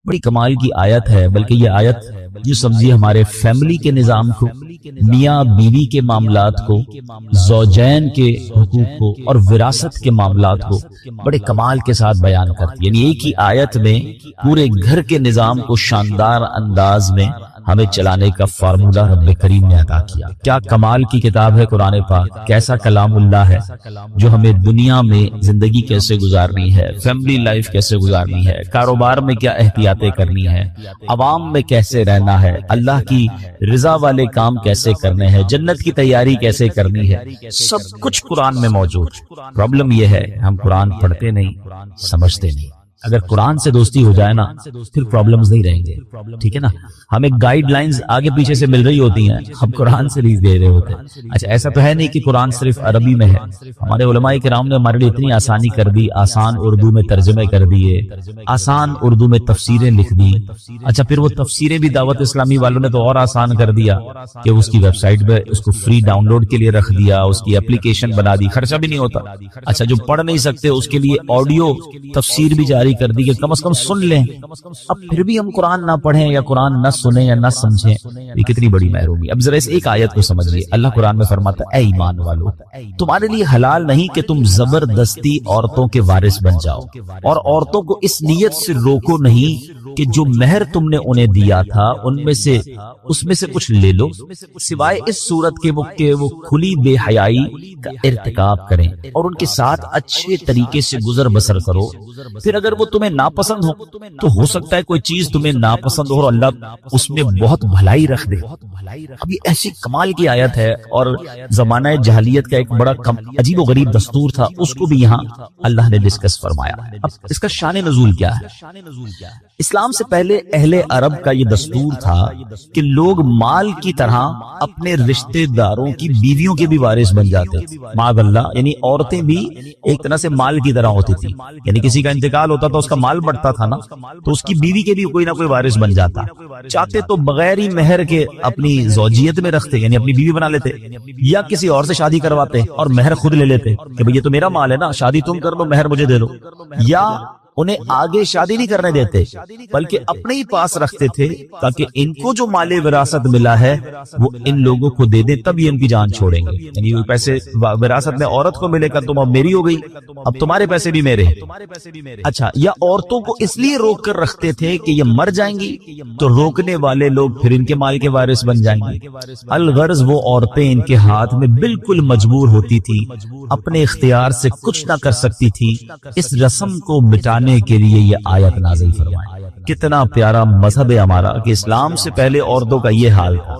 بڑی کمال کی آیت ہے، بلکہ یہ آیت جو سمجھیے ہمارے فیملی کے نظام کو، میاں بیوی کے معاملات کو، زوجین کے حقوق کو اور وراثت کے معاملات کو بڑے کمال کے ساتھ بیان کرتی ہے۔ یعنی ایک ہی آیت میں پورے گھر کے نظام کو شاندار انداز میں ہمیں چلانے کا فارمولہ رب کریم نے عطا کیا۔ کیا کمال کی کتاب ہے قرآن پاک، کیسا کلام اللہ ہے جو ہمیں دنیا میں زندگی کیسے گزارنی ہے، فیملی لائف کیسے گزارنی ہے، کاروبار میں کیا احتیاطیں کرنی ہے، عوام میں کیسے رہنا ہے، اللہ کی رضا والے کام کیسے کرنے ہیں، جنت کی تیاری کیسے کرنی ہے، سب کچھ قرآن میں موجود۔ پرابلم یہ ہے ہم قرآن پڑھتے نہیں، سمجھتے نہیں۔ اگر قرآن سے دوستی ہو جائے نا پھر پرابلمز نہیں رہیں گے، ٹھیک ہے نا۔ ہمیں گائیڈ لائنز آگے پیچھے سے مل رہی ہوتی ہیں، ہم قرآن سے نہیں دے رہے ہوتے۔ اچھا ایسا تو ہے نہیں کہ قرآن صرف عربی میں ہے، ہمارے علماء کرام نے ہمارے لیے اتنی آسانی کر دی، آسان اردو میں ترجمے کر دیے، آسان اردو میں تفسیریں لکھ دی۔ اچھا پھر وہ تفسیریں بھی دعوت اسلامی والوں نے تو اور آسان کر دیا کہ اس کی ویب سائٹ پہ اس کو فری ڈاؤن لوڈ کے لیے رکھ دیا، اس کی اپلیکیشن بنا دی، خرچہ بھی نہیں ہوتا۔ اچھا جو پڑھ نہیں سکتے اس کے لیے آڈیو تفسیر بھی جاری کر دی کہ کم از کم سن لیں۔ اب پھر بھی ہم قرآن نہ پڑھیں یا قرآن نہ سنیں یا نہ سمجھیں، یہ کتنی بڑی محرومی۔ اب ذرا اس ایک آیت کو سمجھیے، اللہ قرآن میں فرماتا ہے اے ایمان والو، تمہارے لیے حلال نہیں کہ تم زبردستی عورتوں کے وارث بن جاؤ، اور عورتوں کو اس نیت سے روکو نہیں کہ جو مہر تم نے انہیں دیا تھا اس میں سے کچھ لے لو، سوائے اس صورت کے وہ کھلی بے حیائی کا ارتکاب کریں اور ان کے ساتھ اچھے طریقے سے گزر بسر کرو۔ پھر اگر وہ تمہیں ناپسند ہو تو ہو سکتا ہے کوئی چیز تمہیں ناپسند ہو اور اللہ اس میں بہت بھلائی رکھ دے۔ اب یہ ایسی کمال کی آیت ہے، اور زمانہ جاہلیت کا ایک بڑا عجیب و غریب دستور تھا، اس کو بھی یہاں اللہ نے ڈسکس فرمایا۔ اب اس کا شان نزول کیا ہے؟ اسلام سے پہلے اہل عرب کا یہ دستور تھا کہ لوگ مال کی طرح اپنے رشتہ داروں کی بیویوں کے بھی وارث بن جاتے، معاذ اللہ، یعنی عورتیں بھی ایک طرح سے مال کی طرح ہوتی تھی، یعنی کسی کا انتقال ہوتا تھا اس کا مال بڑھتا تھا نا، تو اس کی بیوی کے بھی کوئی نہ کوئی وارث بن جاتا۔ چاہتے تو بغیر ہی مہر کے اپنی زوجیت میں رکھتے، یعنی اپنی بیوی بنا لیتے، یا کسی اور سے شادی کرواتے اور مہر خود لے لیتے کہ بھئی یہ تو میرا مال ہے نا، شادی تم کر لو، مہر مجھے دے لو، یا انہیں آگے شادی نہیں کرنے دیتے بلکہ اپنے ہی پاس رکھتے تھے تاکہ ان کو جو مال وراثت ملا ہے وہ ان لوگوں کو دے دیں، تب یہ ان کی جان چھوڑیں گے۔ یعنی وہ پیسے وراثت میں عورت کو ملے گا، تم اب میری ہو گئی، اب تمہارے پیسے بھی میرے ہیں۔ اچھا، یا عورتوں کو اس لیے روک کر رکھتے تھے کہ یہ مر جائیں گی تو روکنے والے لوگ پھر ان کے مال کے وارث بن جائیں گے۔ الغرض وہ عورتیں ان کے ہاتھ میں بالکل مجبور ہوتی تھی، اپنے اختیار سے کچھ نہ کر سکتی تھی۔ اس رسم کو مٹانے کے لیے یہ آیت نازل فرمائی۔ کتنا پیارا مذہب ہے ہمارا کہ اسلام سے پہلے عورتوں کا یہ حال تھا،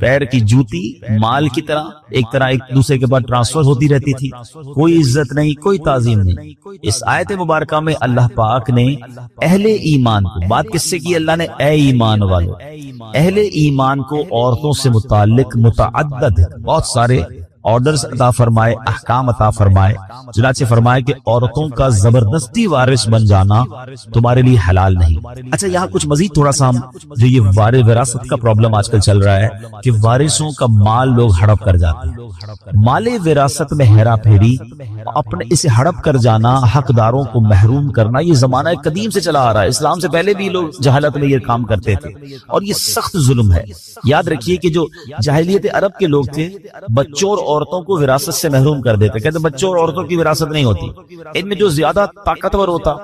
پیر کی جوتی مال کی طرح ایک دوسرے کے بعد ٹرانسفر ہوتی رہتی تھی، کوئی عزت نہیں، کوئی تعظیم نہیں۔ اس آیت مبارکہ میں اللہ پاک نے اہل ایمان کو، بات کس سے کی اللہ نے؟ اے ایمان والو، اہل ایمان کو عورتوں سے متعلق متعدد بہت سارے آرڈرز عطا فرمائے، احکام عطا فرمائے، چنانچہ فرمائے کہ عورتوں کا زبردستی وارث بن جانا تمہارے لیے حلال نہیں۔ اچھا یہاں کچھ مزید تھوڑا سا ہم جو یہ وراثت کا پرابلم آج کل چل رہا ہے کہ وارثوں کا مال لوگ ہڑپ کر جاتے ہیں، مال وراثت میں ہیرا پھیری، اپنے اسے ہڑپ کر جانا، حقداروں کو محروم کرنا، یہ زمانہ قدیم سے چلا آ رہا ہے۔ اسلام سے پہلے بھی لوگ جہالت میں یہ کام کرتے تھے اور یہ سخت ظلم ہے۔ یاد رکھیے کہ جو جاہلیت عرب کے لوگ تھے بچوں اور عورتوں کو وراثت سے محروم کر دیتے، کہتے بچوں اور عورتوں کی وراثت نہیں ہوتی، ان میں جو زیادہ طاقتور ہوتا،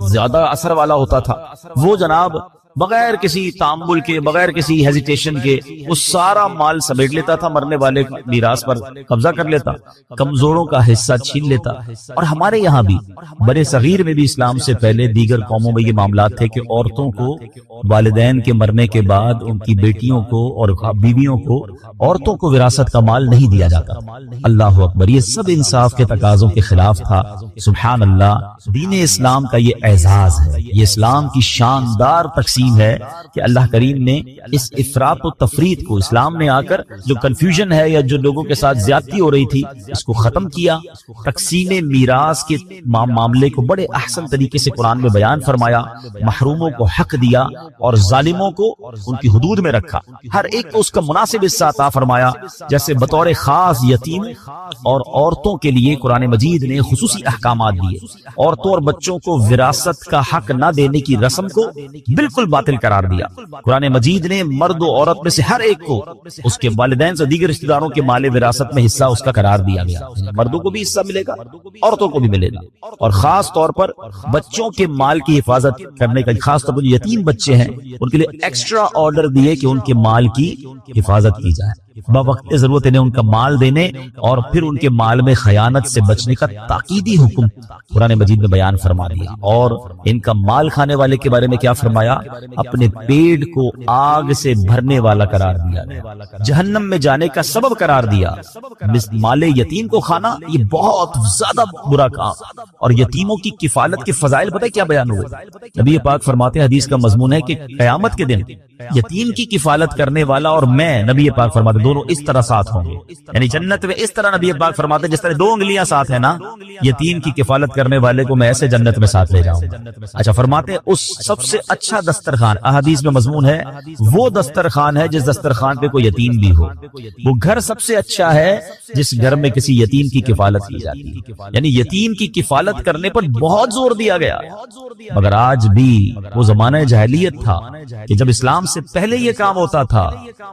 زیادہ اثر والا ہوتا تھا وہ جناب بغیر کسی تعامل کے، بغیر کسی ہیزیٹیشن کے وہ سارا مال سمیٹ لیتا تھا، مرنے والے میراث پر قبضہ کر لیتا، کمزوروں کا حصہ چھین لیتا۔ اور ہمارے یہاں بھی برے صغیر میں بھی اسلام سے پہلے دیگر قوموں میں یہ معاملات تھے کہ عورتوں کو والدین کے مرنے کے بعد ان کی بیٹیوں کو اور بیویوں کو، عورتوں کو وراثت کا مال نہیں دیا جاتا۔ اللہ اکبر، یہ سب انصاف کے تقاضوں کے خلاف تھا۔ سبحان اللہ، دین اسلام کا یہ اعزاز ہے، یہ اسلام کی شاندار تقسیم تقسیم ہے کہ اللہ کریم نے اس افراط و تفریط کو، اسلام نے آ کر جو کنفیوژن ہے یا جو لوگوں کے ساتھ زیادتی ہو رہی تھی، اس کو ختم کیا. تقسیم میراث کے معاملے کو بڑے احسن طریقے سے قرآن میں بیان فرمایا، محروموں کو حق دیا اور ظالموں کو ان کی حدود میں رکھا، ہر ایک کو اس کا مناسب حصہ عطا فرمایا. جیسے بطور خاص یتیم اور عورتوں کے لیے قرآن مجید نے خصوصی احکامات دیے. عورتوں اور بچوں کو وراثت کا حق نہ دینے کی رسم کو بالکل باطل قرار دیا. قرآن مجید نے مرد و عورت میں سے ہر ایک کو اس کے والدین سے دیگر رشتہ داروں کے مال وراثت میں حصہ اس کا قرار دیا گیا. مردوں کو بھی حصہ ملے گا، عورتوں کو بھی ملے گا. اور خاص طور پر بچوں کے مال کی حفاظت کرنے کا، خاص طور پر جو یتیم بچے ہیں ان کے لیے ایکسٹرا آرڈر دیے کہ ان کے مال کی حفاظت کی جائے. بوقت ضرورت انہیں ان کا مال دینے اور پھر ان کے مال میں خیانت سے بچنے کا تاکیدی حکم قرآن مجید میں بیان فرما دیا. اور ان کا مال کھانے والے کے بارے میں کیا فرمایا؟ اپنے پیٹ کو آگ سے بھرنے والا قرار دیا، جہنم میں جانے کا سبب قرار دیا. مال یتیم کو کھانا یہ بہت زیادہ برا کام. اور یتیموں کی کفالت کے فضائل پتہ کیا بیان ہوئے؟ نبی پاک فرماتے ہیں، حدیث کا مضمون ہے کہ قیامت کے دن یتیم کی کفالت کرنے والا اور میں، نبی پاک فرماتے دونوں اس طرح ساتھ ہوں گے. یعنی جنت میں اس طرح نبی پاک فرماتے جس طرح 2 انگلیاں ساتھ ہیں نا، یتیم کی کفالت کرنے والے کو میں ایسے جنت میں ساتھ لے جاؤں. اچھا فرماتے اس سب سے اچھا دسترخوان، احادیث میں مضمون ہے، وہ دسترخوان ہے جس دسترخوان پہ کوئی یتیم بھی ہو. وہ گھر سب سے اچھا ہے جس گھر میں کسی یتیم کی کفالت کی جاتی ہے. یعنی یتیم کی کفالت کرنے پر بہت زور دیا گیا. مگر آج بھی وہ زمانہ جاہلیت تھا کہ جب اسلام سے پہلے یہ کام ہوتا تھا.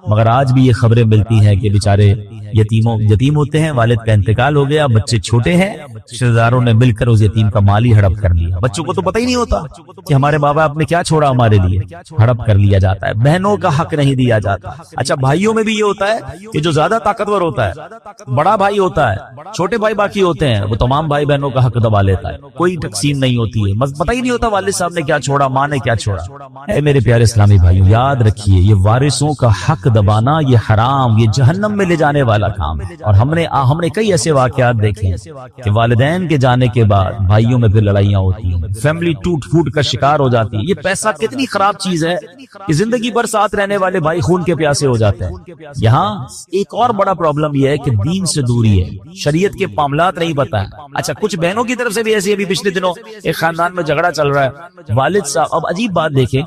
مگر آج بھی یہ خبریں ملتی ہیں کہ بیچارے یتیم ہوتے ہیں، والد کا انتقال ہو گیا، بچے چھوٹے ہیں، رشتہ داروں نے مل کر اس یتیم کا مال ہی ہڑپ کر لیا. بچوں کو تو پتہ ہی نہیں ہوتا کہ ہمارے ماں باپ نے کیا چھوڑا ہمارے لیے، ہڑپ کر لیا جاتا ہے. بہنوں کا حق نہیں دیا جاتا. اچھا بھائیوں میں بھی یہ ہوتا ہے کہ جو زیادہ طاقتور ہوتا ہے، بڑا بھائی ہوتا ہے، چھوٹے بھائی باقی ہوتے ہیں، وہ تمام بھائی بہنوں کا حق دبا لیتا ہے. کوئی تقسیم نہیں ہوتی ہے، پتہ ہی نہیں ہوتا والد صاحب نے کیا چھوڑا، ماں نے کیا چھوڑا. اے میرے پیارے اسلامی بھائیوں، یاد رکھیے یہ وارثوں کا حق دبانا یہ حرام، یہ جہنم میں لے جانے والا کام ہے. اور ہم نے کئی ایسے واقعات دیکھے ہیں کہ والدین کے جانے کے بعد بھائیوں میں پھر لڑائیاں ہوتی ہیں، فیملی ٹوٹ پھوٹ کا شکار ہو جاتی ہے. یہ پیسہ کتنی خراب چیز ہے کہ زندگی بھر ساتھ رہنے والے بھائی خون کے پیاسے ہو جاتے ہیں. یہاں ایک اور بڑا پرابلم یہ ہے کہ دین سے دوری ہے، شریعت کے معاملات نہیں پتہ ہے. اچھا کچھ بہنوں کی طرف سے بھی ایسی، ابھی پچھلے دنوں ایک خاندان میں جھگڑا چل رہا ہے. والد صاحب، اب عجیب بات دیکھیں،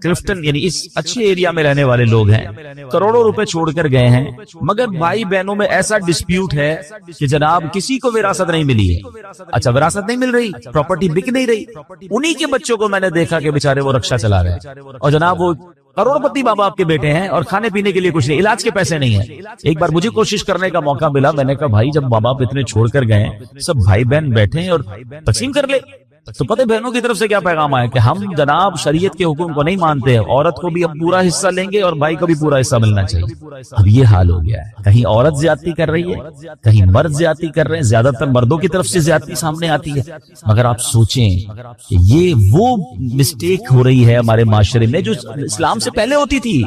کلفٹن یعنی اس اچھے ایریا میں رہنے والے لوگ ہیں، کروڑوں روپے چھوڑ کر گئے ہیں، مگر بھائی بہنوں میں ایسا ڈسپیوٹ ہے کہ جناب کسی کو وراثت نہیں ملی ہے. اچھا وراثت نہیں مل رہی، پراپرٹی بک نہیں رہی. انہی کے بچوں کو میں نے دیکھا کہ بیچارے وہ رکشہ چلا رہے ہیں، اور جناب وہ کروڑ پتی باپ آپ کے بیٹے ہیں اور کھانے پینے کے لیے کچھ نہیں، علاج کے پیسے نہیں ہیں. ایک بار مجھے کوشش کرنے کا موقع ملا، میں نے کہا بھائی جب ماں باپ اتنے چھوڑ کر گئے سب بھائی بہن بیٹھے ہیں اور تقسیم کر لے. تو پتہ بہنوں کی طرف سے کیا پیغام آیا کہ ہم جناب شریعت کے حکم کو نہیں مانتے، عورت کو بھی اب پورا حصہ لیں گے اور بھائی کو بھی پورا حصہ ملنا چاہیے. اب یہ حال ہو گیا ہے، کہیں عورت زیادتی کر رہی ہے، کہیں مرد زیادتی کر رہے ہیں. زیادہ تر مردوں کی طرف سے زیادتی سامنے آتی ہے. مگر آپ سوچیں کہ یہ وہ مسٹیک ہو رہی ہے ہمارے معاشرے میں جو اسلام سے پہلے ہوتی تھی،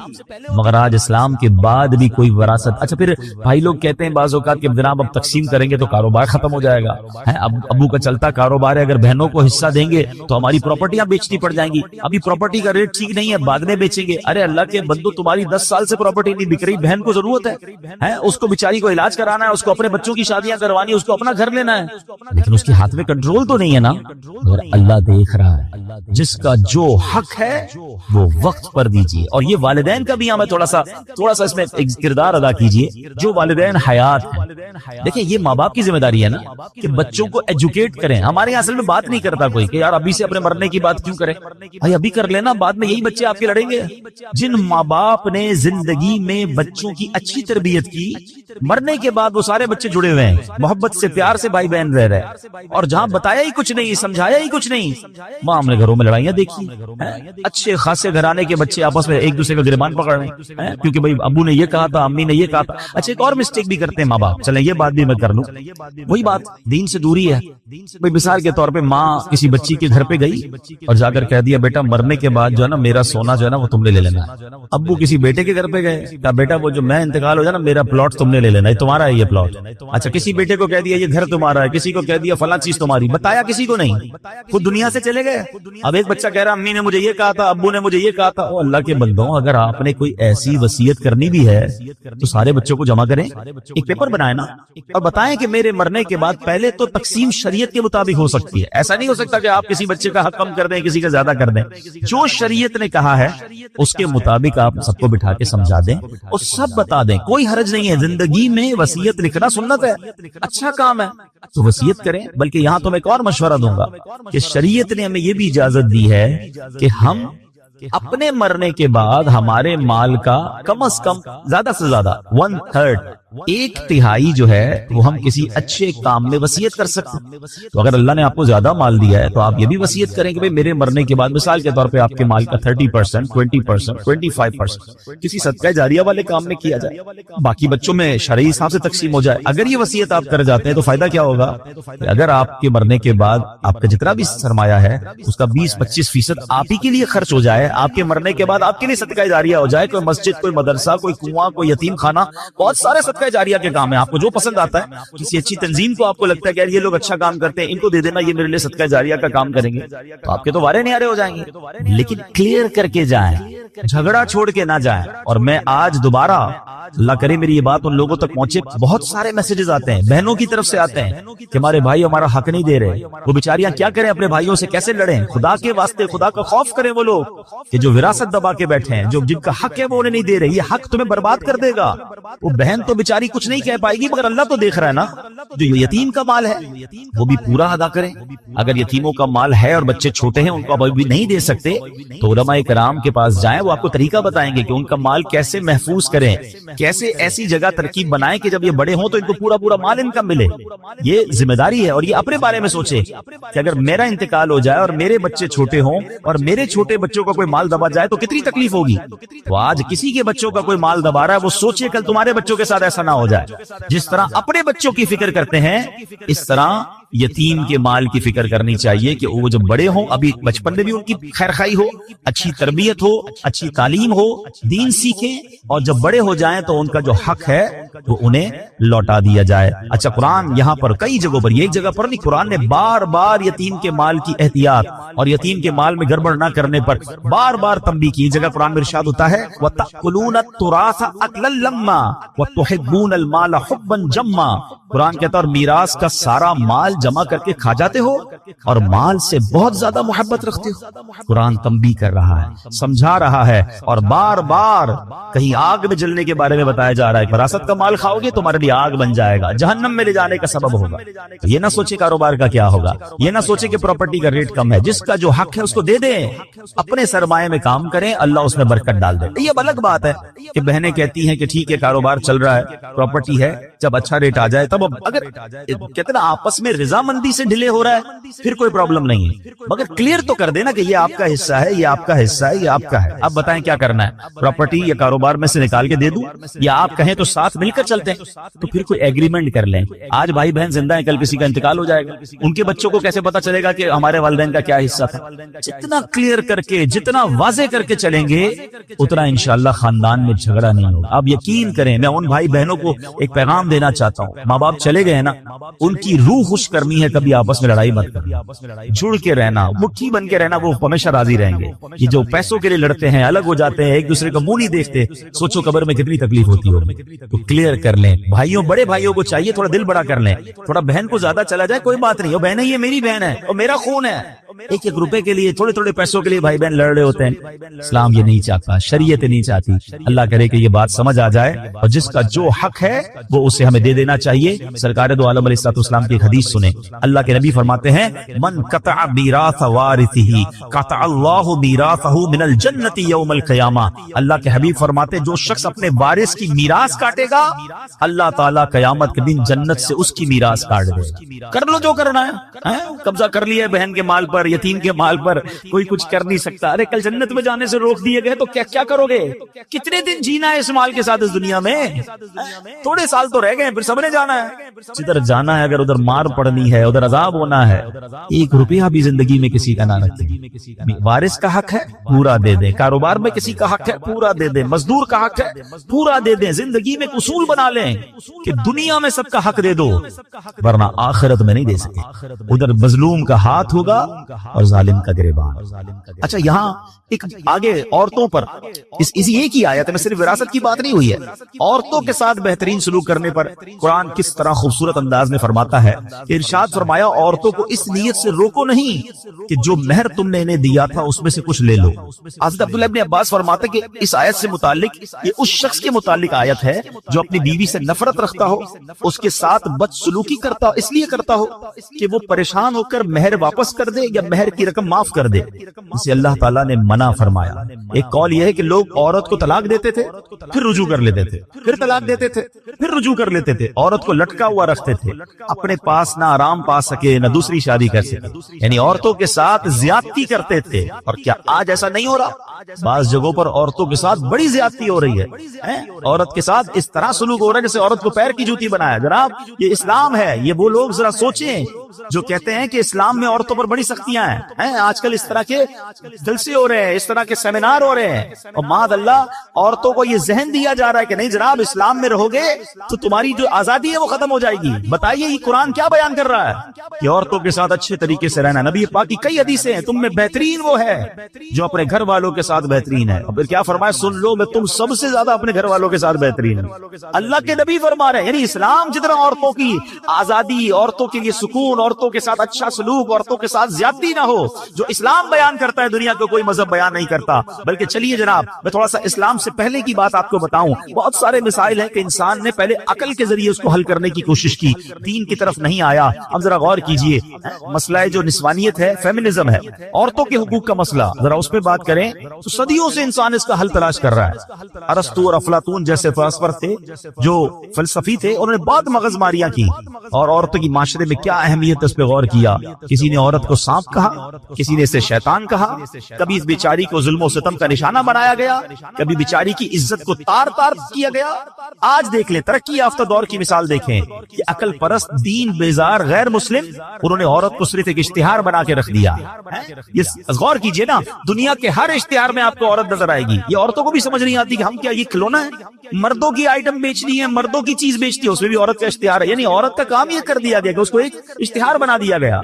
مگر آج اسلام کے بعد بھی کوئی وراثت. اچھا پھر بھائی لوگ کہتے ہیں بعض اوقات کہ جناب اب تقسیم کریں گے تو کاروبار ختم ہو جائے گا. اب ابو کا چلتا کاروبار ہے، اگر بہنوں کو حصہ دیں گے تو ہماری پراپرٹیاں بیچنی پڑ جائیں گی. ابھی پراپرٹی کا ریٹ ٹھیک نہیں ہے، بعد میں بیچیں گے. ارے اللہ کے بندو، تمہاری 10 سال سے پراپرٹی نہیں بک رہی، بہن کو ضرورت ہے، اس کو بیچاری کو علاج کرانا ہے، اس کو اپنے بچوں کی شادیاں کروانی ہے، اس کو اپنا گھر لینا ہے، لیکن اس کے ہاتھ میں کنٹرول تو نہیں ہے نا. مگر اللہ دیکھ رہا ہے، جس کا جو حق ہے وہ وقت پر دیجیے. اور یہ والدین کا بھی ہمیں تھوڑا سا اس میں ایک کردار ادا کیجیے. جو والدین حیات ہیں، دیکھیں یہ ماں باپ کی ذمہ داری ہے نا کہ بچوں کو ایجوکیٹ کریں. ہمارے یہاں اصل میں بات نہیں کرتا کوئی کہ یار ابھی سے اپنے مرنے کی بات کیوں کریں. بھائی ابھی کر لینا، بعد میں یہی بچے آپ کے لڑیں گے. جن ماں باپ نے زندگی میں بچوں کی اچھی تربیت کی، مرنے کے بعد وہ سارے بچے جڑے ہوئے ہیں، محبت سے پیار سے بھائی بہن رہ رہے، اور جہاں بتایا ہی کچھ نہیں، سمجھایا ہی کچھ نہیں، وہاں ہم نے گھروں میں لڑائیاں دیکھی. اچھے خاصے گھرانے کے بچے آپس میں ایک دوسرے کا گریبان پکڑ رہے ہیں کیونکہ بھائی ابو نے یہ کہا تھا، امی نے یہ کہا تھا. اچھا ایک اور مسٹیک بھی کرتے ہیں ماں باپ، چلیں یہ بات بھی میں کر لوں، وہی بات دین سے دوری ہے. بھائی مثال کے طور پہ ماں کسی بچی کے گھر پہ گئی اور جا کر کہہ دیا بیٹا مرنے کے بعد جو ہے نا میرا سونا جو ہے نا وہ تم نے لے لینا ہے۔ ابو کسی بیٹے کے گھر پہ گئے، کہا بیٹا وہ جو میں انتقال ہو جائے نا میرا پلاٹ تم نے لے لینا ہے، تمہارا ہے یہ پلاٹ۔ اچھا کسی بیٹے کو کہہ دیا یہ گھر تمہارا ہے، کسی کو کہہ دیا فلاں چیز تمہاری، بتایا کسی کو نہیں، خود دنیا سے چلے گئے۔ اب ایک بچہ کہہ رہا امی نے مجھے یہ کہا تھا، ابو نے مجھے یہ کہا تھا۔ او اللہ کے بندوں، اگر آپ نے کوئی ایسی وصیت کرنی بھی ہے تو سارے بچوں کو جمع کریں، ایک پیپر بنائیں نا اور بتائیں کہ میرے مرنے کے بعد پہلے تو تقسیم شریعت کے مطابق ہو سکتی ہے۔ ایسا نہیں ہو سکتا کہ آپ کسی بچے کا حق کم کر دیں، کسی کا زیادہ کر دیں۔ جو شریعت نے کہا ہے اس کے مطابق آپ سب کو بٹھا کے سمجھا دیں اور سب بتا دیں، کوئی حرج نہیں ہے۔ زندگی میں وصیت لکھنا سنت ہے، اچھا کام ہے تو وصیت کریں۔ بلکہ یہاں تو میں ایک اور مشورہ دوں گا کہ شریعت نے ہمیں یہ بھی اجازت دی ہے کہ ہم اپنے مرنے کے بعد ہمارے مال کا کم از کم زیادہ سے زیادہ 1/3 ایک تہائی جو ہے وہ ہم کسی اچھے کام میں وصیت کر سکتے ہیں۔ تو اگر اللہ نے آپ کو زیادہ مال دیا ہے تو آپ یہ بھی وصیت کریں کہ بھئی میرے مرنے کے بعد مثال کے طور پہ آپ کے مال کا 30%، 20%، 25% کسی صدقہ جاریہ والے کام میں کیا جائے، باقی بچوں میں شرعی حساب سے تقسیم ہو جائے۔ اگر یہ وصیت آپ کر جاتے ہیں تو فائدہ کیا ہوگا کہ اگر آپ کے مرنے کے بعد آپ کا جتنا بھی سرمایہ ہے اس کا 20-25% آپ ہی کے لیے خرچ ہو جائے، آپ کے مرنے کے بعد آپ کے لیے صدقہ جاریہ ہو جائے، کوئی مسجد، کوئی مدرسہ، کوئی کنواں، کوئی یتیم خانہ، بہت سارے صدقہ جاریہ کے کام ہے، آپ کو جو پسند آتا ہے، کسی اچھی تنظیم کو آپ کو لگتا ہے کہ یار یہ لوگ اچھا کام کرتے ہیں ان کو دے دینا، یہ میرے لیے صدقہ جاریہ کا کام کریں گے، تو آپ کے تو وارے نیارے ہو جائیں گے۔ لیکن کلیئر کر کے جائیں، جھگڑا چھوڑ کے نہ جائیں۔ اور میں آج دوبارہ، اللہ کرے میری یہ بات ان لوگوں تک پہنچے، بہت سارے میسیجز آتے ہیں بہنوں کی طرف سے آتے ہیں کہ ہمارے بھائی ہمارا حق نہیں دے رہے، وہ بیچاریاں کیا کریں، اپنے بھائیوں سے کیسے لڑیں۔ خدا کے واسطے خدا کا خوف کریں وہ لوگ کہ جو وراثت دبا کے بیٹھے ہیں، جو جن کا حق ہے وہ انہیں نہیں دے رہے، یہ حق تمہیں برباد کر دے گا۔ وہ بہن تو بیچاری کچھ نہیں کہہ پائے گی مگر اللہ تو دیکھ رہا ہے نا۔ جو یتیم کا مال ہے وہ بھی پورا ادا کریں۔ اگر یتیموں کا مال ہے اور بچے چھوٹے ہیں ان کو ابھی نہیں دے سکتے تو علماء کرام کے پاس جائیں، وہ آپ کو طریقہ بتائیں گے کہ ان کا مال کیسے محفوظ کریں، کیسے ایسی جگہ ترکیب بنائیں کہ جب یہ بڑے ہوں تو ان کو پورا پورا مال ان کا ملے۔ یہ ذمہ داری ہے اور یہ اپنے بارے میں سوچے کہ اگر میرا انتقال ہو جائے اور میرے بچے چھوٹے ہوں اور میرے چھوٹے بچوں کا کوئی مال دبا جائے تو کتنی تکلیف ہوگی۔ تو آج کسی کے بچوں کا کوئی مال دبا رہا ہے، وہ سوچے کل تمہارے بچوں کے ساتھ ایسا نہ ہو جائے۔ جس طرح اپنے بچوں کی فکر کرتے ہیں اس طرح یتیم کے مال کی فکر کرنی چاہیے کہ وہ جب بڑے ہوں، ابھی بچپن میں بھی ان کی خیر خواہی ہو، اچھی تربیت ہو، اچھی تعلیم ہو، دین سیکھیں، اور جب بڑے ہو جائیں تو ان کا جو حق ہے وہ انہیں لوٹا دیا جائے۔ اچھا قرآن یہاں پر کئی جگہوں پر، یہ ایک جگہ پر نہیں، قرآن نے بار بار یتیم کے مال کی احتیاط اور یتیم کے مال میں گڑبڑ نہ کرنے پر بار بار تنبیہ کی۔ جگہ قرآن میں ارشاد ہوتا ہے وَتَأْكُلُونَ التُّرَاثَ أَكْلًا لَمًّا وَتُحِبُّونَ الْمَالَ حُبًّا جَمًّا۔ قرآن کہتا ہے اور میراث کا سارا مال جمع کر کے کھا جاتے ہو اور مال سے بہت زیادہ محبت رکھتے ہو۔ قرآن تنبیہ کر رہا ہے، سمجھا رہا ہے، اور بار بار کہیں آگ میں جلنے کے بارے میں بتایا جا رہا ہے کہ وراثت کا مال کھاؤ گے تمہارے لیے آگ بن جائے گا، جہنم میں لے جانے کا سبب ہوگا۔ یہ نہ سوچے کاروبار کا کیا ہوگا، یہ نہ سوچے کہ پراپرٹی کا ریٹ کم ہے، جس کا جو حق ہے اس کو دے دیں، اپنے سرمایہ میں کام کریں، اللہ اس میں برکت ڈال دے۔ یہ الگ بات ہے کہ بہنیں کہتی ہیں کہ ٹھیک ہے کاروبار چل رہا ہے، پراپرٹی ہے، جب اچھا ریٹ آ جائے تب، اگر کہتے نا آپس میں رضامندی سے ڈھلے ہو رہا ہے پھر کوئی پرابلم نہیں ہے، مگر کلیئر تو کر دینا کہ یہ آپ کا حصہ ہے، یہ آپ کا حصہ ہے، یہ آپ کا ہے۔ اب بتائیں کیا کرنا ہے، پراپرٹی یا کاروبار میں سے نکال کے دے دوں یا آپ کہیں تو ساتھ مل کر چلتے ہیں، تو پھر کوئی ایگریمنٹ کر لیں۔ آج بھائی بہن زندہ ہیں، کل کسی کا انتقال ہو جائے گا، ان کے بچوں کو کیسے پتا چلے گا کہ ہمارے والدین کا کیا حصہ تھا۔ جتنا کلیئر کر کے، جتنا واضح کر کے چلیں گے اتنا انشاءاللہ خاندان میں جھگڑا نہیں ہوگا۔ آپ یقین کریں، میں ان بھائی بہنوں کو ایک پیغام دینا چاہتا ہوں، ماں باپ چلے گئے نا، ان کی روح خوش کرنی ہے، کبھی آپس میں لڑائی مت کرنا، جڑ کے رہنا، مٹھی بن کے رہنا، وہ ہمیشہ راضی رہیں گے۔ یہ جو پیسوں کے لیے لڑتے ہیں، الگ ہو جاتے ہیں، ایک دوسرے کا منہ نہیں دیکھتے، سوچو قبر میں کتنی تکلیف ہوتی ہوگی۔ تو کلیئر کر لیں، بھائیوں، بڑے بھائیوں کو چاہیے تھوڑا دل بڑا کر لیں، تھوڑا بہن کو زیادہ چلا جائے کوئی بات نہیں، وہ بہن ہے، یہ میری بہن ہے اور میرا خون ہے۔ ایک ایک روپے کے لیے، تھوڑے تھوڑے پیسوں کے لیے بھائی بہن لڑ رہے ہوتے ہیں، اسلام یہ نہیں چاہتا، شریعت نہیں چاہتی۔ اللہ کرے کہ یہ بات سمجھ آ جائے اور جس کا جو حق ہے وہ اسے ہمیں دے دینا چاہیے۔ سرکار دو عالم علیہ الصلوۃ والسلام کی ایک حدیث سنیں، اللہ کے نبی فرماتے ہیں من قطع میراث وارثہ قطع اللہ میراثہ من الجنۃ یوم القیامہ۔ اللہ کے حبیب فرماتے جو شخص اپنے وارث کی میراث کاٹے گا اللہ تعالیٰ قیامت کے دن جنت سے اس کی میراث کاٹ دے گا۔ کر لو جو کرنا ہے، قبضہ کر لیا ہے بہن کے مال پر، پر، یتیم کے مال پر کوئی کچھ کر نہیں سکتا. ارے کل جنت میں جانے سے روک دیے گئے تو کیا کرو گے؟ کتنے دن جینا ہے اس مال کے ساتھ اس دنیا میں؟ تھوڑے سال تو رہ گئے، پھر سب نے جانا ہے. جدھر جانا ہے، اگر ادھر مار پڑنی ہے، ادھر عذاب ہونا ہے، 1 روپیہ بھی زندگی میں کسی کا نہ رکھتے. وارث کا حق ہے پورا دے دیں، کاروبار میں کسی کا حق ہے پورا دے دیں، مزدور کا حق ہے پورا دے دیں. زندگی میں ایک اصول بنا لیں کہ دنیا میں سب کا حق دے دو، ورنہ آخرت میں نہیں دے سکے. ادھر مظلوم کا ہاتھ ہوگا اور ظالم کا گریبان. اچھا، یہاں ایک آگے عورتوں پر اسی ایک ہی آیت میں صرف وراثت کی بات نہیں ہوئی ہے، عورتوں کے ساتھ بہترین سلوک کرنے پر قرآن کس طرح خوبصورت انداز میں فرماتا ہے. ارشاد فرمایا عورتوں کو اس نیت سے روکو نہیں کہ جو مہر تم نے انہیں دیا تھا اس میں سے کچھ لے لو. حضرت عبداللہ ابن عباس فرماتے کہ اس آیت سے متعلق یہ اس شخص کے متعلق آیت ہے جو اپنی بیوی سے نفرت رکھتا ہو، اس کے ساتھ بدسلوکی کرتا ہو، اس لیے کرتا ہو کہ وہ پریشان ہو کر مہر واپس کر دے یا مہر کی رقم معاف کر دے. اسے اللہ تعالیٰ نے منع فرمایا. ایک قول یہ ہے کہ لوگ عورت کو طلاق دیتے تھے پھر رجوع کر لیتے تھے، پھر طلاق دیتے تھے پھر رجوع کر لیتے تھے، عورت کو لٹکا ہوا رکھتے تھے، اپنے پاس نہ آرام پا سکے نہ دوسری شادی کر سکے، یعنی عورتوں کے ساتھ زیادتی کرتے تھے. اور کیا آج ایسا نہیں ہو رہا؟ بعض جگہوں پر عورتوں کے ساتھ بڑی زیادتی ہو رہی ہے. عورت کے ساتھ اس طرح سلوک ہو رہا ہے جیسے عورت کو پیر کی جوتی بنایا. جناب یہ اسلام ہے. یہ وہ لوگ ذرا سوچیں جو کہتے ہیں کہ اسلام میں عورتوں پر بڑی سختیاں ہیں. آج کل اس طرح کے جلسے ہو رہے ہیں، اس طرح کے سیمینار ہو رہے ہیں، اور معاذ اللہ عورتوں کو یہ ذہن دیا جا رہا ہے کہ نہیں جناب اسلام میں رہو گے تو تمہاری جو آزادی ہے وہ ختم ہو جائے گی. بتائیے یہ قرآن کیا بیان کر رہا ہے کہ عورتوں کے ساتھ اچھے طریقے سے رہنا. نبی پاک کی کئی حدیثیں ہیں، تم میں بہترین وہ ہے جو اپنے گھر والوں کے ساتھ بہترین ہے. اور پھر کیا فرمایا؟ سن لو میں تم سب سے زیادہ اپنے گھر والوں کے ساتھ بہترین ہوں. اللہ کے نبی فرما رہے ہیں یعنی اسلام جتنا عورتوں کی آزادی، عورتوں کے لیے سکون، عورتوں کے ساتھ اچھا سلوک، عورتوں کے ساتھ زیادتی نہ ہو، جو اسلام بیان کرتا ہے دنیا کو کوئی مذہب بیان نہیں کرتا. بلکہ چلیے جناب میں تھوڑا سا اسلام سے پہلے کی بات آپ کو بتاؤں. بہت سارے مسائل ہیں کہ انسان نے پہلے عقل کے ذریعے اس کو حل کرنے کی کوشش کی، دین کی طرف نہیں آیا. اب ذرا غور کیجئے، مسئلہ جو نسوانیت ہے، فیمنزم ہے، عورتوں کے حقوق کا مسئلہ، ذرا اس پہ بات کریں تو صدیوں سے انسان اس کا حل تلاش کر رہا ہے. ارسطو اور افلاطون جیسے فلسفہ تھے، جو فلسفی تھے، انہوں نے بہت مغز ماریاں کی اور عورتوں کی معاشرے میں کیا اہمیت ہے اس پہ غور کیا. کسی نے عورت کو سانپ کہا، کسی نے اسے شیطان کہا، کبھی اس بیچاری کو ظلم و ستم کا نشانہ بنایا گیا، کبھی بیچاری کی عزت کو تار تار کیا گیا. آج دیکھ لیں ترقی یافتہ دور کی مثال دیکھیں کہ عقل پرست، دین بیزار غیر مسلم، انہوں نے عورت کو صرف ایک اشتہار بنا کے رکھ دیا. غور کیجئے نا، دنیا کے ہر اشتہار میں آپ کو عورت نظر آئے گی. یہ عورتوں کو بھی سمجھ نہیں آتی کہ ہم کیا یہ کھلونا ہے؟ مردوں کی آئٹم بیچنی ہے، مردوں کی چیز بیچتی ہے، اس میں بھی عورت کا اشتہار ہے. یعنی عورت کا کام یہ کر دیا گیا کہ اس کو ایک اشتہار بنا دیا گیا.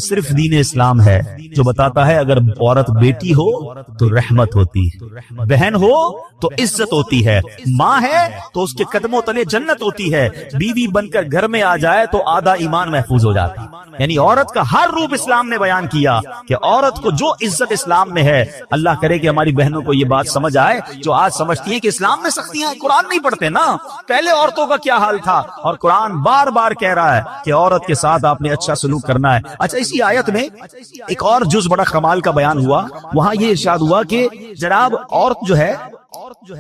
صرف دین اسلام ہے جو بتاتا ہے اگر عورت بیٹی ہو تو رحمت ہوتی ہے، بہن ہو تو عزت ہوتی ہے، ماں ہے تو اس کے قدموں تلے جنت ہوتی ہے، بیوی بن کر گھر میں آ جائے تو آدھا ایمان محفوظ ہو جاتا ہے. یعنی عورت کا ہر روپ اسلام نے بیان کیا کہ عورت کو جو عزت اسلام میں ہے. اللہ کرے کہ ہماری بہنوں کو یہ بات سمجھ آئے جو آج سمجھتی ہیں کہ اسلام میں سختیاں ہیں. قرآن نہیں پڑھتے نا، پہلے عورتوں کا کیا حال تھا، اور قرآن بار بار کہہ رہا ہے کہ عورت کے ساتھ آپ نے اچھا سلوک کرنا ہے. اچھا اسی آیت میں ایک اور جز بڑا کمال کا بیان ہوا. وہاں یہ ارشاد ہوا کہ جناب عورت جو ہے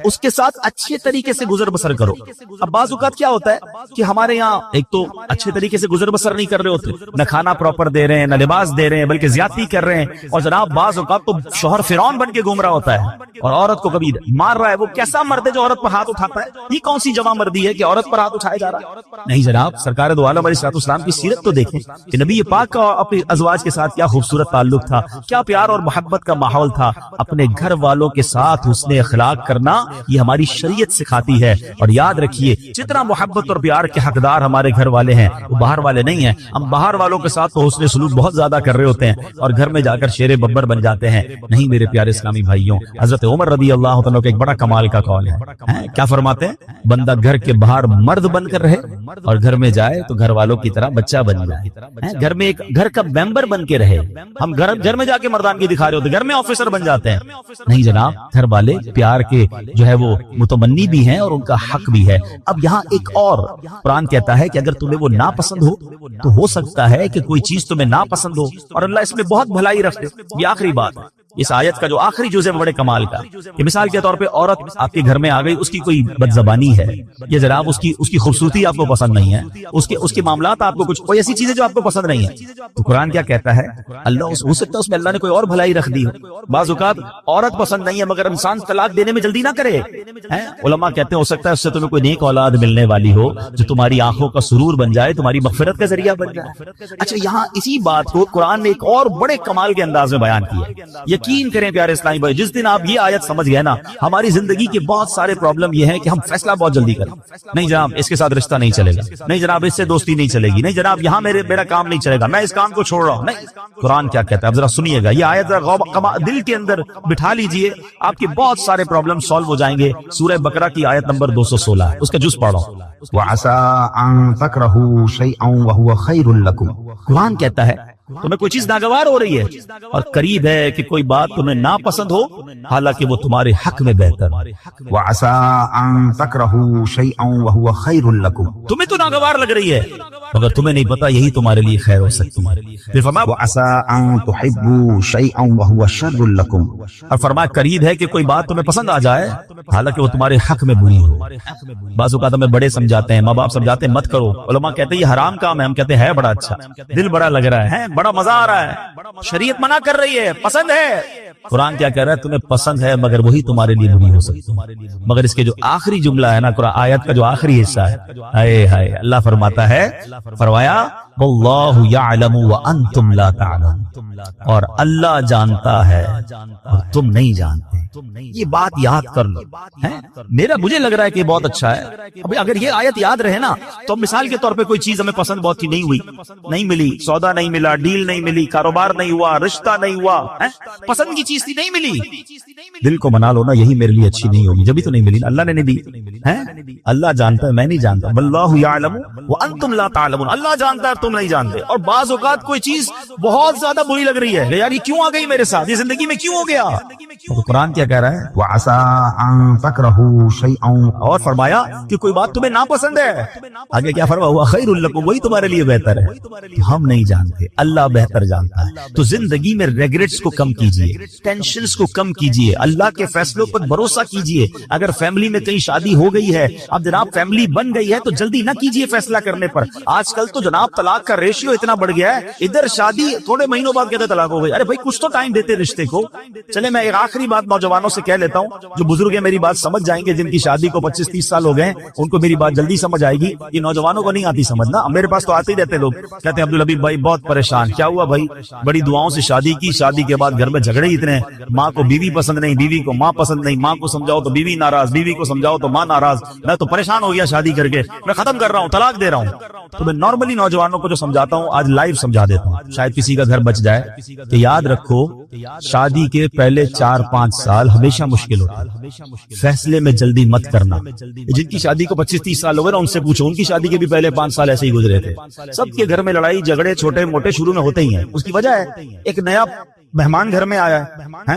اس کے ساتھ اچھے طریقے سے گزر بسر کرو. اب بعض اوقات کیا ہوتا ہے کہ ہمارے یہاں ایک تو اچھے طریقے سے گزر بسر نہیں کر رہے ہوتے، نہ کھانا پراپر دے رہے ہیں، نہ لباس دے رہے ہیں، بلکہ زیادتی کر رہے ہیں. اور جناب بعض اوقات تو شوہر فرعون بن کے گھوم رہا ہوتا ہے اور عورت کو کبھی مار رہا ہے. وہ کیسا مرد ہے جو عورت پر ہاتھ اٹھاتا ہے؟ یہ کون سی جوان مردی ہے کہ عورت پر ہاتھ اٹھایا جا رہا ہے؟ نہیں جناب، سرکار دو عالم علیہ السلام کی سیرت تو دیکھیں کہ نبی پاک کا اپنے ازواج کے ساتھ کیا خوبصورت تعلق تھا، کیا پیار اور محبت کا ماحول تھا. اپنے گھر والوں کے ساتھ حسن اخلاق کرنا یہ ہماری شریعت سکھاتی ہے. اور یاد رکھیے جتنا محبت اور پیار کے حقدار ہمارے گھر والے ہیں وہ باہر والے نہیں ہیں. ہم باہر والوں کے ساتھ تو حسن سلوک بہت زیادہ کر رہے ہوتے ہیں اور گھر میں جا کر شیر ببر بن جاتے ہیں. نہیں میرے پیارے اسلامی بھائیوں، حضرت عمر رضی اللہ عنہ کا ایک بڑا کمال کا قول ہے. کیا فرماتے ہیں؟ بندہ گھر کے باہر مرد بن کر رہے اور گھر میں جائے تو گھر والوں کی طرح بچہ بن جائے. گھر میں ایک گھر کا ممبر بن کے رہے. ہم گھر میں جا کے مردانگی دکھا رہے ہوتے، گھر میں آفیسر بن جاتے ہیں. نہیں جناب، گھر والے پیار کے جو ہے وہ متمنی بھی ہیں اور ان کا حق بھی ہے. اب یہاں ایک اور قرآن کہتا ہے کہ اگر تمہیں وہ ناپسند ہو تو ہو سکتا ہے کہ کوئی چیز تمہیں ناپسند ہو اور اللہ اس میں بہت بھلائی رکھ دے. یہ آخری بات ہے. اس آیت کا جو آخری جز ہے بڑے کمال کا، کہ مثال کے طور پہ عورت آپ کے گھر میں آ گئی، اس کی کوئی بد زبانی ہے یا جناب اس کی خوبصورتی آپ کو پسند نہیں ہے، اس کے معاملات آپ کو کچھ کوئی ایسی چیزیں جو آپ کو پسند نہیں ہے، تو قرآن کیا کہتا ہے؟ اللہ ہو سکتا ہے اس میں اللہ نے کوئی اور بھلائی رکھ دی ہو۔ بعض اوقات عورت پسند نہیں ہے مگر انسان طلاق دینے میں جلدی نہ کرے، علماء کہتے ہیں ہو سکتا ہے اس سے تمہیں کوئی نیک اولاد ملنے والی ہو جو تمہاری آنکھوں کا سرور بن جائے، تمہاری مغفرت کا ذریعہ بن جائے۔ اچھا، یہاں اسی بات کو قرآن نے ایک اور بڑے کمال کے انداز میں بیان کیا۔ یقین کریں پیارے اسلامی بھائی، جس دن آپ یہ آیت سمجھ گئے نا، ہماری زندگی کے بہت سارے پرابلم یہ ہیں کہ ہم فیصلہ بہت جلدی کریں۔ نہیں جناب اس کے ساتھ رشتہ نہیں چلے گا، نہیں جناب اس سے دوستی نہیں چلے گی، نہیں جناب یہاں میرا کام نہیں چلے گا، میں اس کام کو چھوڑ رہا ہوں۔ نہیں، قرآن کیا کہتا ہے؟ اب ذرا سنیے گا، یہ آیت دل کے اندر بٹھا لیجئے، آپ کے بہت سارے پرابلم سالو ہو جائیں گے۔ سورہ بقرہ کی آیت نمبر 216 اس کا جز پڑھو۔ وَعَسَىٰ أَن تَكْرَهُوا شَيْئًا وَهُوَ خَيْرٌ لَكُمْ۔ قرآن کہتا ہے تمہیں کوئی چیز ناگوار ہو رہی ہے اور قریب ہے کہ کوئی بات تمہیں ناپسند ہو حالانکہ وہ تمہارے حق میں بہتر۔ وَعَسَىٰ أَن تَكْرَهُوا شَيْئًا وَهُوَ خَيْرٌ لَكُمْ۔ تمہیں تو ناگوار لگ رہی ہے مگر تمہیں نہیں پتا یہی تمہارے لیے خیر ہو سکتی ہے۔ پھر فرمایا وَعَسَىٰ أَن تُحِبُّوا شَيْئًا وَهُوَ شَرٌّ لَكُمْ۔ اور فرمایا قریب ہے کہ کوئی بات تمہیں پسند آ جائے حالانکہ وہ تمہارے حق میں بری ہو۔ بعض اوقات ہمیں بڑے سمجھاتے ہیں، ماں باپ سمجھاتے ہیں مت کرو، علماء کہتے ہیں یہ حرام کام ہے، ہم کہتے ہیں بڑا اچھا، دل بڑا لگ رہا ہے، بڑا مزہ آ رہا ہے، شریعت منع کر رہی ہے، پسند ہے۔ قرآن کیا کہہ رہا ہے؟ تمہیں پسند ہے مگر وہی تمہارے لیے بری ہو سکتی ہے۔ مگر اس کے جو آخری جملہ ہے نا، قرآن آیت کا جو آخری حصہ ہے، ہائے ہائے، اللہ فرماتا ہے، فرمایا واللہ یعلم وانتم لا تعلمون، اور اللہ جانتا ہے اور تم نہیں جانتے۔ یہ بات یاد کر لو، مجھے لگ رہا ہے کہ بہت اچھا ہے۔ ابھی اگر یہ آیت یاد رہے نا تو مثال کے طور پہ کوئی چیز ہمیں پسند بہت تھی، نہیں ہوئی، نہیں ملی، سودا نہیں ملا، ڈیل نہیں ملی، کاروبار نہیں ہوا، رشتہ نہیں ہوا، پسند کی چیز تھی نہیں ملی، دل کو منا لو نا یہی میرے لیے اچھی نہیں ہوگی، جبھی تو نہیں ملی، اللہ نے نہیں دی، اللہ جانتا ہے میں نہیں جانتا، واللہ یعلم وانتم لا تعلمون، اللہ جانتا ہے تم نہیں جانتے۔ اور بعض اوقات کوئی چیز بہت زیادہ بری لگ رہی ہے، یار یہ کیوں آ گئی میرے ساتھ، یہ زندگی میں کیوں ہو گیا؟ تو قرآن کیا کہہ رہا ہے؟ وَعَسَىٰ أَن تَكْرَهُوا شَيْئًا، اور فرمایا کہ کوئی بات تمہیں ناپسند ہے، آگے کیا فرمایا؟ ہوا خیر لکم، وہی تمہارے لیے بہتر ہے۔ ہم نہیں جانتے، اللہ بہتر جانتا ہے۔ تو زندگی میں ریگریٹس کو کم کیجئے، ٹینشنز کو کم کیجئے، اللہ کے فیصلوں پر بھروسہ کیجئے۔ اگر فیملی میں کہیں شادی ہو گئی ہے، اب جناب فیملی بن گئی ہے تو جلدی نہ کیجئے فیصلہ کرنے پر۔ آج کل تو جناب طلاق کا ریشیو اتنا بڑھ گیا ہے، ادھر شادی تھوڑے مہینوں بعد کہتے طلاق ہو گئی، ارے بھائی کچھ تو ٹائم دیتے رشتے کو۔ چلے میں ایک آخری بات نوجوانوں سے کہہ لیتا ہوں، جو بزرگ ہیں میری بات سمجھ جائیں گے، جن کی شادی کو 25-30 سال ہو گئے ان کو میری بات جلدی سمجھ آئے گی، یہ نوجوانوں کو نہیں آتی سمجھنا۔ میرے پاس تو آتے ہی رہتے لوگ، کہتے ہیں عبدالحبیب بھائی بہت پریشان، کیا ہوا بھائی؟ بڑی دعاؤں سے شادی کی، شادی کے بعد گھر میں جھگڑے اتنے، ماں کو بیوی پسند نہیں، بیوی کو ماں پسند نہیں، ماں کو سمجھاؤ تو بیوی ناراض، بیوی کو سمجھاؤ تو ماں ناراض، میں تو پریشان ہو گیا شادی کر کے، میں ختم کر رہا ہوں، طلاق دے رہا ہوں۔ تو میں نارملی نوجوانوں کو جو سمجھاتا ہوں آج لائیو سمجھا دیتا ہوں، شاید کسی کا گھر بچ جائے، کہ یاد رکھو شادی کے پہلے 4-5 سال ہمیشہ مشکل ہوتے ہیں، فیصلے میں جلدی مت کرنا۔ جن کی شادی کو 25-30 سال ہو گئے نا ان سے پوچھو، ان کی شادی کے بھی پہلے 5 سال ایسے ہی گزرے تھے۔ سب کے گھر میں لڑائی جھگڑے چھوٹے موٹے شروع میں ہوتے ہی ہیں، اس کی وجہ ہے ایک نیا مہمان گھر میں آیا ہے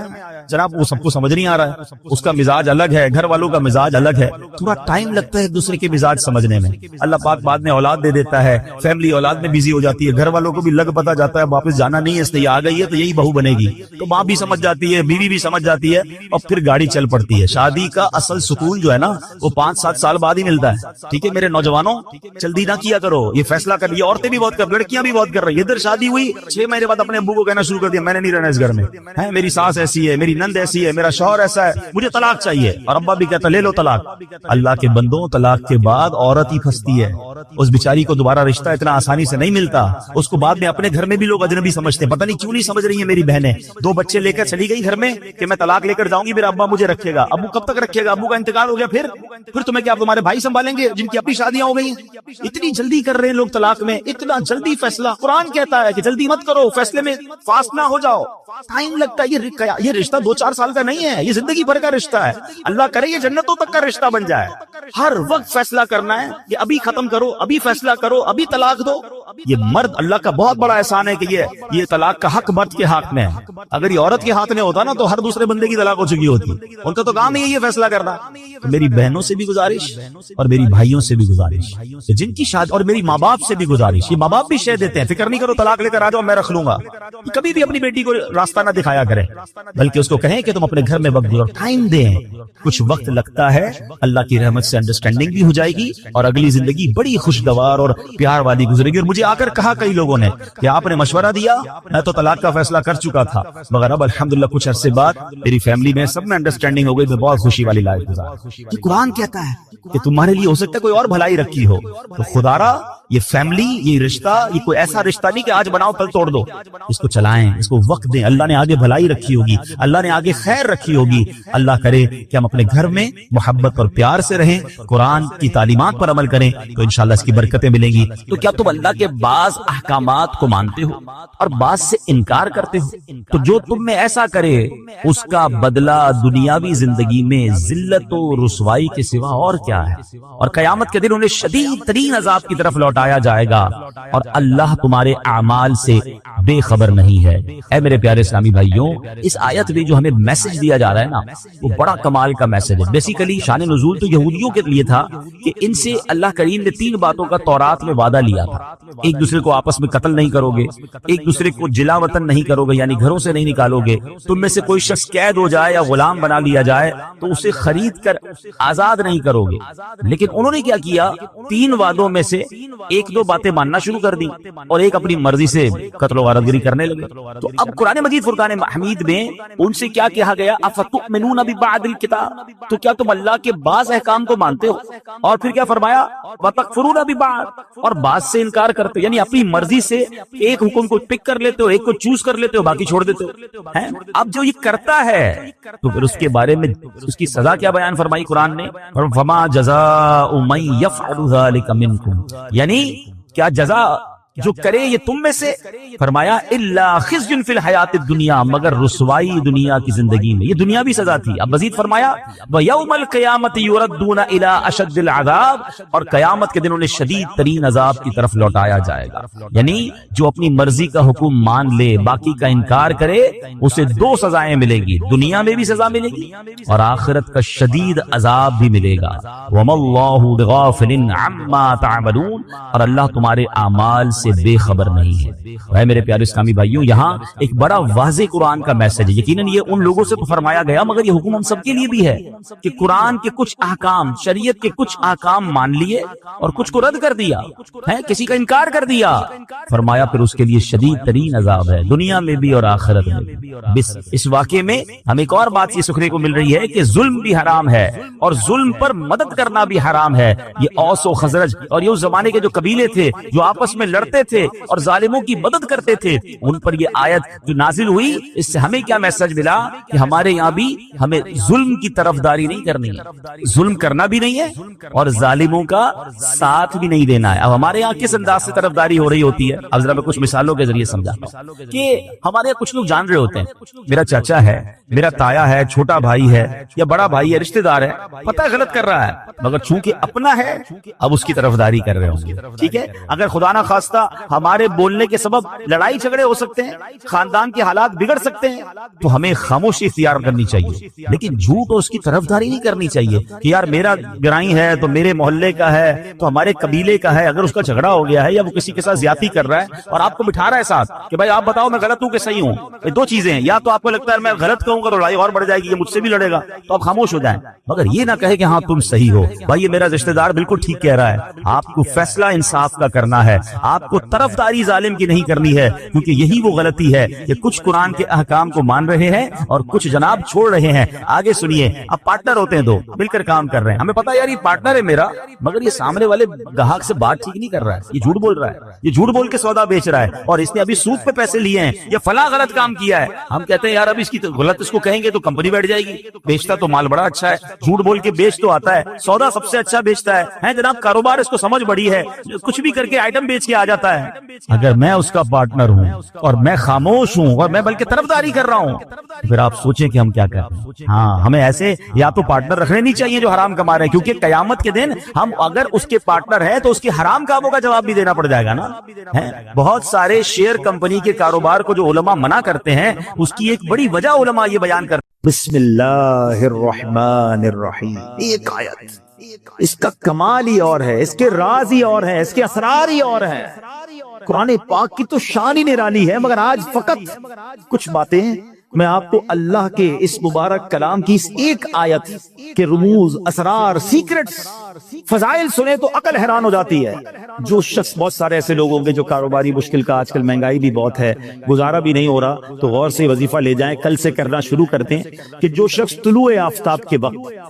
جناب، وہ سب کو سمجھ نہیں آ رہا ہے، اس کا مزاج الگ ہے، گھر والوں کا مزاج الگ ہے، تھوڑا ٹائم لگتا ہے ایک دوسرے کے مزاج سمجھنے میں۔ اللہ پاک بعد میں اولاد دے دیتا ہے، فیملی اولاد میں بزی ہو جاتی ہے، گھر والوں کو بھی لگ پتہ جاتا ہے واپس جانا نہیں ہے، اس لیے آ گئی ہے تو یہی بہو بنے گی، تو ماں بھی سمجھ جاتی ہے، بیوی بھی سمجھ جاتی ہے، اور پھر گاڑی چل پڑتی ہے۔ شادی کا اصل سکون جو ہے نا وہ 5-7 سال بعد ہی ملتا ہے۔ ٹھیک ہے میرے نوجوانوں، جلدی نہ کیا کرو، یہ فیصلہ کر لیا، عورتیں بھی بہت کر، لڑکیاں بھی بہت کر رہی ہیں۔ ادھر شادی ہوئی 6 مہینے بعد اپنے ابو کو کہنا شروع کر دیا میں نے نہیں رہنا اس گھر میں، میری ساس ایسی ہے، میری نند ایسی ہے، میرا شوہر ایسا ہے، مجھے طلاق چاہیے، اور ابا بھی کہتا لے لو طلاق۔ اللہ کے بندوں، طلاق کے بعد عورت ہی پھنستی ہے، اس بیچاری کو دوبارہ رشتہ اتنا آسانی سے نہیں ملتا، اس کو بعد میں اپنے گھر میں بھی لوگ اجنبی سمجھتے ہیں، پتہ نہیں کیوں نہیں سمجھ رہی ہیں میری بہنیں۔ 2 بچے لے کر چلی گئی گھر میں کہ میں طلاق لے کر جاؤں گی، میرا ابا مجھے رکھے گا، ابو کب تک رکھے گا، ابو کا انتقال ہو گیا، پھر تمہیں کیا تمہارے بھائی سنبھالیں گے جن کی اپنی شادیاں ہو گئی ہیں؟ اتنی جلدی کر رہے ہیں لوگ طلاق میں، اتنا جلدی فیصلہ۔ قرآن کہتا ہے کہ جلدی مت کرو، فیصلے میں فاسٹ نہ ہو جاؤ، ٹائم لگتا ہے۔ یہ رشتہ 2-4 سال کا نہیں ہے، یہ زندگی بھر کا رشتہ ہے، اللہ کرے یہ جنتوں تک کا رشتہ بن جائے۔ ہر وقت فیصلہ کرنا ہے کہ ابھی ختم کرو، ابھی فیصلہ کرو، ابھی طلاق دو، یہ مرد اللہ کا بہت بڑا احسان ہے کہ یہ طلاق کا حق مرد کے ہاتھ میں ہے. اگر یہ عورت کے ہاتھ میں ہوتا نا تو ہر دوسرے بندے کی طلاق ہو چکی ہوتی. ان کا تو کام ہی ہے یہ فیصلہ کرنا. تو میری بہنوں سے بھی گزارش اور میری بھائیوں سے بھی گزارش جن کی شادی، اور میری ماں باپ سے بھی گزارش. یہ ماں باپ بھی شے دیتے ہیں، فکر نہیں کرو طلاق لے کر آ جاؤ میں رکھ لوں گا. کبھی بھی اپنی بیٹی کو راستہ نہ دکھایا کرے، بلکہ اس کو کہیں کہ تم اپنے گھر میں وقت گزارو، ٹائم دیں. کچھ وقت لگتا ہے، اللہ کی رحمت سے انڈرسٹینڈنگ بھی ہو جائے گی اور اگلی زندگی بڑی خوشگوار اور پیار والی گزرے گی. اور مجھے آ کر کہا کئی لوگوں نے کہ آپ نے مشورہ دیا، میں تو طلاق کا فیصلہ کر چکا تھا، مگر اب الحمدللہ کچھ عرصے بعد میری فیملی میں سب میں انڈرسٹینڈنگ ہو گئی، میں بہت خوشی والی لائف گزار. یہ قرآن کہتا ہے کہ تمہارے لیے ہو سکتا ہے کوئی اور بھلائی رکھی ہو. تو خدا را یہ فیملی، یہ رشتہ، یہ کوئی ایسا رشتہ نہیں کہ آج بناؤ کل توڑ دو. اس کو چلائیں، اس کو وقت دیں. اللہ نے آگے بھلائی رکھی ہوگی، اللہ نے آگے خیر رکھی ہوگی. اللہ کرے کہ ہم اپنے گھر میں محبت اور پیار سے رہیں، قرآن کی تعلیمات پر عمل کریں تو انشاءاللہ اس کی برکتیں ملیں گی. تو کیا تم اللہ کے بعض احکامات کو مانتے ہو اور بعض سے انکار کرتے ہو؟ تو جو تم میں ایسا کرے اس کا بدلہ دنیاوی زندگی میں ذلت و رسوائی کے سوا اور کیا ہے. اور قیامت کے دن انہیں شدید ترین عذاب کی طرف لوٹایا جائے گا اور اللہ تمہارے اعمال سے بے خبر نہیں ہے. اے میرے پیارے اسلامی بھائیوں، اس آیت میں جو ہمیں میسج دیا جا رہا ہے نا، وہ بڑا کمال کا میسج ہے. بیسیکلی شان نزول تو یہودیوں کے لیے تھا کہ ان سے اللہ کریم نے 3 باتوں کا تورات میں وعدہ لیا تھا. ایک دوسرے کو آپس میں قتل نہیں کرو گے، ایک دوسرے کو جلا وطن نہیں کرو گے، یعنی گھروں سے نہیں نکالو گے. تم میں سے کوئی شخص قید ہو جائے یا غلام بنا لیا جائے تو اسے خرید کر آزاد نہیں کرو گے. لیکن انہوں نے کیا کیا، 3 وعدوں میں سے 1-2 باتیں ماننا شروع کر دی اور ایک اپنی مرضی سے قتل و غارت گری کرنے لگے. تو اب قرآن مجید فرقان حمید میں ان سے کیا کہا گیا، افتؤمنون ببعض الکتاب، تو کیا تم اللہ کے بعض احکام کو مانتے ہو؟ اور پھر کیا فرمایا، وتکفرون ببعض، اور بعض سے انکار کرتے ہو، یعنی اپنی مرضی سے ایک حکم کو پک کر لیتے ہو، ایک کو چوز کر لیتے ہو، باقی چھوڑ دیتے ہو. اب جو یہ کرتا ہے تو پھر اس کے بارے میں اس کی سزا کیا بیان فرمائی قرآن نے، فما جزاء من يفعل ذلك منکم، یعنی کیا جزا جو کرے یہ تم میں سے، فرمایا الا خزي فی الحیات الدنیا، مگر رسوائی دنیا کی زندگی میں. یہ دنیاوی سزا تھی. اب مزید فرمایا ویوم القیامت یردون الی اشد العذاب، اور قیامت کے دن انہیں شدید ترین عذاب کی طرف لوٹایا جائے گا. یعنی جو اپنی مرضی کا حکم مان لے، باقی کا انکار کرے، اسے 2 سزائیں ملے گی، دنیا میں بھی سزا ملے گی اور آخرت کا شدید عذاب بھی ملے گا. وما اللہ بغافل عما تعملون، اور اللہ تمہارے اعمال سے بے خبر نہیں ہے. اے میرے پیارے اسلامی بھائیوں، یہاں ایک بڑا واضح قرآن کا میسج ہے. یقیناً یہ ان لوگوں سے تو فرمایا گیا، مگر یہ حکم ہم سب کے لیے بھی ہے کہ قرآن کے کچھ احکام، شریعت کے کچھ احکام مان لیے اور کچھ کو رد کر دیا ہے، کسی کا انکار کر دیا. فرمایا پھر اس کے لیے شدید ترین عذاب ہے، دنیا میں بھی اور آخرت میں بھی. بس اس واقعے میں ہمیں ایک اور بات یہ سیکھنے کو مل رہی ہے کہ ظلم بھی حرام ہے اور ظلم پر مدد کرنا بھی حرام ہے. یہ اوس و خزرج اور یہ اس زمانے کے جو قبیلے تھے جو آپس میں لڑتے تھے اور ظالموں کی مدد کرتے تھے، ان پر یہ آیت جو نازل ہوئی، اس سے ہمیں کیا میسج ملا کہ ہمارے یہاں بھی ہمیں ظلم کی طرفداری نہیں کرنی ہے، ظلم کرنا بھی نہیں ہے اور ظالموں کا ساتھ بھی نہیں دینا ہے. اب ہمارے یہاں کس انداز سے طرفداری ہو رہی ہوتی ہے، اب ذرا میں کچھ مثالوں کے ذریعے سمجھاتا ہوں کہ ہمارے یہاں کچھ لوگ جان رہے ہوتے ہیں، میرا چاچا ہے، میرا تایا ہے، چھوٹا بھائی ہے یا بڑا بھائی ہے، رشتہ دار ہے، پتہ ہے غلط کر رہا ہے، مگر چونکہ اپنا ہے اب اس کی طرفداری کر رہے ہوں گے. ٹھیک ہے، اگر خدا نہ خواستہ ہمارے بولنے کے سبب لڑائی جھگڑے ہو سکتے ہیں، خاندان کے حالات بگڑ سکتے ہیں، تو ہمیں خاموشی اختیار کرنی چاہیے. لیکن جھوٹ اور اس کی طرفداری نہیں کرنی چاہیے کہ یار میرا گرائی ہے تو میرے محلے کا ہے تو ہمارے قبیلے کا ہے، اگر اس کا جھگڑا ہو گیا ہے یا وہ کسی کے ساتھ زیادتی کر رہا ہے اور آپ کو بٹھا رہا ہے ساتھ کہ بھائی آپ بتاؤ میں غلط ہوں کہ صحیح ہوں، یہ 2 چیزیں ہیں، یا تو آپ کو لگتا ہے میں غلط کہوں گا تو لڑائی اور بڑھ جائے گی، یہ مجھ سے بھی لڑے گا، تو آپ خاموش ہو جائیں. مگر یہ نہ کہے کہ ہاں تم صحیح ہو، بھائی یہ میرا رشتہ دار بالکل ٹھیک کہہ رہا ہے. آپ کو فیصلہ انصاف کا کرنا ہے، آپ کو طرفداری ظالم کی نہیں کرنی ہے، کیونکہ یہی وہ غلطی ہے کہ کچھ قرآن کے احکام کو مان رہے ہیں اور کچھ جناب چھوڑ رہے ہیں. آگے سنیے، اب پارٹنر ہوتے ہیں 2 مل کر کام کر رہے ہیں، ہمیں پتا یار یہ پارٹنر ہے میرا، مگر یہ سامنے والے گاہک سے بات ٹھیک نہیں کر رہا ہے، یہ جھوٹ بول رہا ہے، یہ جھوٹ بول کے سودا بیچ رہا ہے اور اس نے ابھی سود پہ پیسے لیے ہیں، یہ فلاں غلط کام کیا ہے. ہم کہتے ہیں یار اب اس کی غلط اس کو کہیں گے تو کمپنی بیٹھ جائے گی، بیچتا تو مال بڑا اچھا ہے، جھوٹ بول کے بیچ تو آتا ہے، سودا سب سے اچھا بیچتا ہے جناب، کاروبار اس کو سمجھ بڑی ہے، کچھ بھی کر کے آئٹم بیچ کے آ جاتا جاتا ہے. اگر میں اس کا پارٹنر ہوں اور میں خاموش ہوں اور میں بلکہ طرفداری کر رہا ہوں، پھر آپ سوچیں کہ ہم کیا کر رہے ہیں. ہاں، ہمیں ایسے یا تو پارٹنر رکھنے نہیں چاہیے جو حرام کما رہے ہیں، کیونکہ قیامت کے دن ہم اگر اس کے پارٹنر ہیں تو اس کے حرام کاموں کا جواب بھی دینا پڑ جائے گا نا. بہت سارے شیئر کمپنی کے کاروبار کو جو علماء منع کرتے ہیں، اس کی ایک بڑی وجہ علماء یہ بیان کرتے ہیں. بسم اللہ الرحمن الرحیم. ایک آیت، اس کا کمال ہی اور ہے، اس کے راز ہی اور ہے، اس کے اسرار ہی اور ہیں. قرآن پاک کی تو شان ہی نرالی ہے، مگر آج فقط کچھ باتیں میں آپ کو اللہ کے اس مبارک کلام کی اس ایک آیت کے رموز، اسرار، سیکرٹس، فضائل سنے تو عقل حیران ہو جاتی ہے. جو شخص، بہت سارے ایسے لوگ ہوں گے جو کاروباری مشکل کا، آج کل مہنگائی بھی بہت ہے، گزارا بھی نہیں ہو رہا، تو غور سے وظیفہ لے جائیں، کل سے کرنا شروع کرتے ہیں کہ جو شخص طلوع آفتاب کے وقت